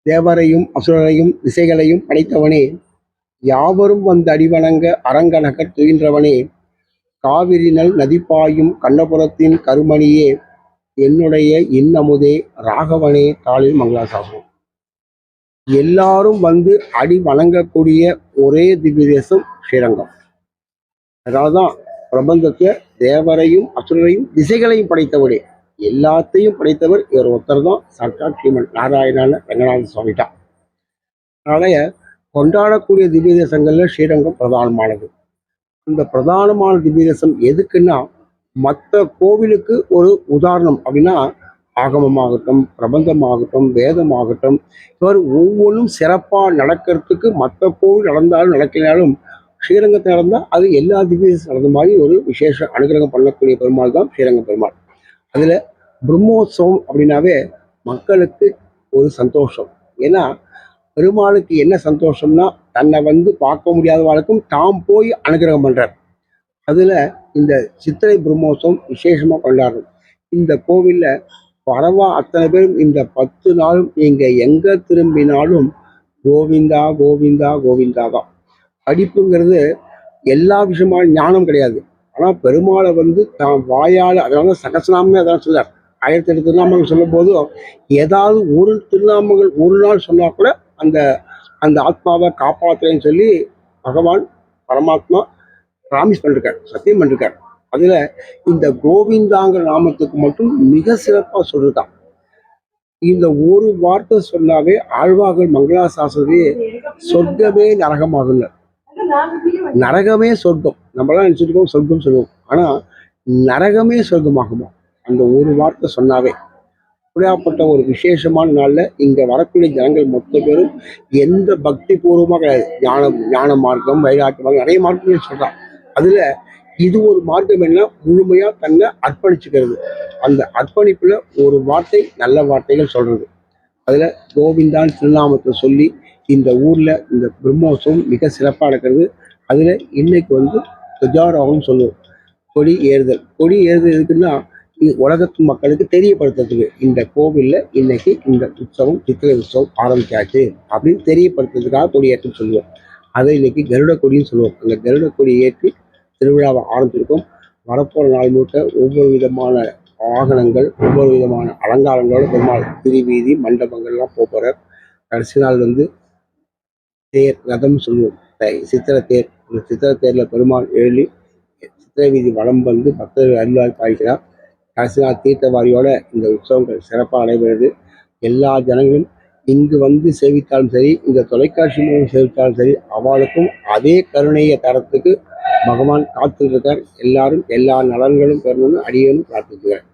தேவரையும் அசுரரையும் திசைகளையும் படைத்தவனே, யாவரும் வந்து அடிவணங்க அரங்கநகர் துயின்றவனே, காவிரிநல் நதிப்பாயும் கண்ணபுரத்தின் கருமணியே, என்னுடைய இன்னமுதே ராகவனே தாளில் மங்களாசாசனம். எல்லாரும் வந்து அடி வணங்கக்கூடிய ஒரே திவ்ய தேசம் ஸ்ரீரங்கம். அதனாலதான் பிரபந்தத்துல தேவரையும் அசுரரையும் திசைகளையும் படைத்தவரே, எல்லாத்தையும் படைத்தவர் இவர் ஒருத்தர் தான். சாட்சாத் ஸ்ரீமன் நாராயணான ரங்கநாத சுவாமி தான். அதனால கொண்டாடக்கூடிய திவ்ய தேசங்கள்ல ஸ்ரீரங்கம் பிரதானமானது. இந்த பிரதானமான திவ்ய தேசம் எதுக்குன்னா, மற்ற கோவிலுக்கு ஒரு உதாரணம் அப்படின்னா, ஆகமமாகட்டும், பிரபந்தமாகட்டும், வேதமாகட்டும், இவர் ஒவ்வொன்றும் சிறப்பாக நடக்கிறதுக்கு மற்ற கோவில் நடந்தாலும் நடக்கினாலும் ஸ்ரீரங்கத்தில் நடந்தால் அது எல்லா திவ்ய நடந்த மாதிரி ஒரு விசேஷ அனுகிரகம் பண்ணக்கூடிய பெருமாள் தான் ஸ்ரீரங்க பெருமாள். அதில் பிரம்மோற்சவம் அப்படின்னாவே மக்களுக்கு ஒரு சந்தோஷம். ஏன்னா பெருமாளுக்கு என்ன சந்தோஷம்னா, தன்னை வந்து பார்க்க முடியாதவர்களுக்கும் தாம் போய் அனுகிரகம் பண்றார். அதுல இந்த சித்திரை பிரம்மோற்சவம் விசேஷமா கொண்டாடுறோம். இந்த கோவில்ல பரவா அத்தனை பேரும் இந்த 10 நாளும் நீங்க எங்க திரும்பினாலும் கோவிந்தா கோவிந்தா கோவிந்தா தான். படிப்புங்கிறது எல்லா விஷயமான ஞானம் கிடையாது. ஆனா பெருமாளை வந்து தான் வாயால், அதனால சகசநாமே அதான் சொல்லார். 1008 திருநாமங்கள் சொல்லும் போதும் ஏதாவது ஒரு திருநாமங்கள் ஒரு நாள் சொன்னா கூட அந்த அந்த ஆத்மாவை காப்பாற்றுறேன்னு சொல்லி பகவான் பரமாத்மா பிராமிஸ் பண்ணிருக்கார், சத்தியம் பண்ணிருக்கார். அதுல இந்த கோவிந்தாங்கிற நாமத்துக்கு மட்டும் மிக சிறப்பா சொல்லிருக்கான். இந்த ஒரு வார்த்தை சொன்னாவே ஆழ்வார்கள் மங்களாசாசனே சொர்க்கமே நரகமாகுங்க. நரகமே சொர்க்கம். நம்மளாம் நினைச்சிருக்கோம் சொர்க்கம் சொல்லுவோம், ஆனா நரகமே சொர்க்கமாகுமா அந்த ஒரு வார்த்தை சொன்னாவே. அப்படியாப்பட்ட ஒரு விசேஷமான நாள்ல இங்க வரக்கூடிய ஜனங்கள் மொத்த பேரும் எந்த பக்தி பூர்வமாக கிடையாது. ஞான மார்க்கம், வைராக்கிய மார்க்கம், நிறைய மார்க்கங்கள் சொல்றான். அதுல இது ஒரு மார்க்கம் என்ன, முழுமையா தன்னை அர்ப்பணிச்சுக்கிறது. அந்த அர்ப்பணிப்புல ஒரு வார்த்தை, நல்ல வார்த்தைகள் சொல்றது. அதுல கோவிந்தான் திருநாமத்தை சொல்லி இந்த ஊர்ல இந்த பிரம்மோற்சவம் மிக சிறப்பாக நடக்கிறது. அதுல இன்னைக்கு வந்து துஜாரோகம் சொல்லுவோம், கொடி ஏறுதல். கொடி ஏறுதல் எதுக்குன்னா, உலகத்து மக்களுக்கு தெரியப்படுத்துறதுக்கு இந்த கோவில்ல இன்னைக்கு இந்த உற்சவம், சித்திரை உற்சவம் ஆரம்பிச்சாச்சு அப்படின்னு தெரியப்படுத்துறதுக்காக கொடியேற்றம் சொல்லுவோம். அதை இன்னைக்கு கருட கொடின்னு சொல்லுவோம். அந்த கருட கொடி ஏற்றி திருவிழாவை ஆரம்பிச்சிருக்கோம். வரப்போற நாள் முழுக்க ஒவ்வொரு விதமான வாகனங்கள், ஒவ்வொரு விதமான அலங்காரங்களோட பெருமாள் திருவீதி மண்டபங்கள்லாம் போகிறார். கடைசி நாள் வந்து தேர் ரதம் சொல்லுவோம், சித்திரை தேர். அந்த சித்திரை தேர்ல பெருமாள் எழுதி சித்திரை வீதி வலம் வந்து பக்தர்கள் அருளால் பாய்க்கிறார். கடைசி நாள் தீர்த்தவாரியோட இந்த உற்சவங்கள் சிறப்பாக நடைபெறுது. எல்லா ஜனங்களும் இங்கு வந்து சேவித்தாலும் சரி, இந்த தொலைக்காட்சி மூலம் சேவித்தாலும் சரி, அவளுக்கும் அதே கருணையை தரத்துக்கு பகவான் காத்துட்டு இருக்கார். எல்லாரும் எல்லா நலன்களும் பெறணும்னு அடியேனும் பிரார்த்திக்கிறேன்.